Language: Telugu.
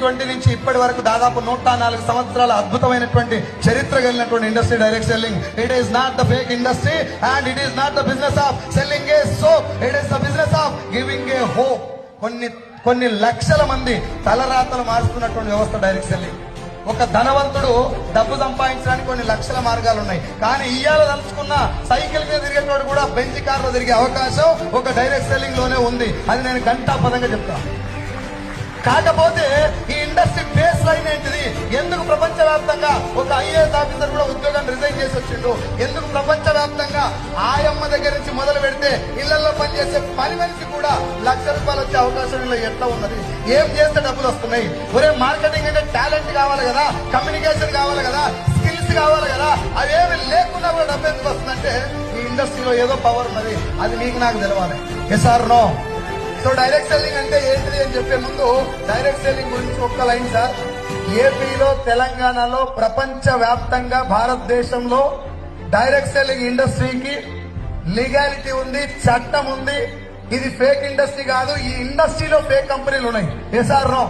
1920 నుంచి ఇప్పటి వరకు దాదాపు 104 సంవత్సరాల అద్భుతమైనటువంటి చరిత్ర కలిగినటువంటి industry direct selling. It is not the fake industry and it is not the business of selling A soap. It is the business of giving a hope. కొన్ని లక్షల మంది తలరాతలు మారుస్తున్నటువంటి వ్యవస్థ డైరెక్ట్ సెల్లింగ్. ఒక ధనవంతుడు డబ్బు సంపాదించడానికి కొన్ని లక్షల మార్గాలు ఉన్నాయి, కానీ ఇయ్యాల తలుచుకున్న సైకిల్ మీద తిరిగేటోడు కూడా బెంచ్ కార్లో తిరిగే అవకాశం ఒక డైరెక్ట్ సెల్లింగ్ లోనే ఉంది. అది నేను ఘంటాపదంగా చెప్తాను. కాకపోతే ఈ ఇండస్ట్రీ బేస్ లైన్ ఏంటిది? ఎందుకు ప్రపంచవ్యాప్తంగా ఒక ఐఏఎస్ ఆఫీసర్ కూడా ఉద్యోగాన్ని రిజైన్ చేసి వచ్చిండు? ఎందుకు ప్రపంచవ్యాప్తంగా ఆయమ్మ దగ్గర నుంచి మొదలు పెడితే ఇళ్లలో పనిచేసే పని మనిషి కూడా ₹1,00,000 వచ్చే అవకాశం ఇలా ఎట్లా ఉన్నది? ఏం చేస్తే డబ్బులు వస్తున్నాయి? ఒరే, మార్కెటింగ్ అంటే టాలెంట్ కావాలి కదా, కమ్యూనికేషన్ కావాలి కదా, స్కిల్స్ కావాలి కదా. అవేమి లేకుండా కూడా డబ్బు ఎందుకు వస్తుందంటే ఈ ఇండస్ట్రీలో ఏదో పవర్ ఉన్నది. అది మీకు నాకు తెలవాలి. Yes or no? So direct selling అంటే ఏంటిది అని చెప్పే ముందు డైరెక్ట్ సెల్లింగ్ గురించి ఒక్క లైన్ సార్. ఏపీలో, తెలంగాణలో, ప్రపంచ వ్యాప్తంగా భారతదేశంలో డైరెక్ట్ సెల్లింగ్ ఇండస్ట్రీకి లీగాలిటీ ఉంది, చట్టం ఉంది. ఇది ఫేక్ ఇండస్ట్రీ కాదు. ఈ ఇండస్ట్రీలో ఫేక్ కంపెనీలు ఉన్నాయి. Yes or no?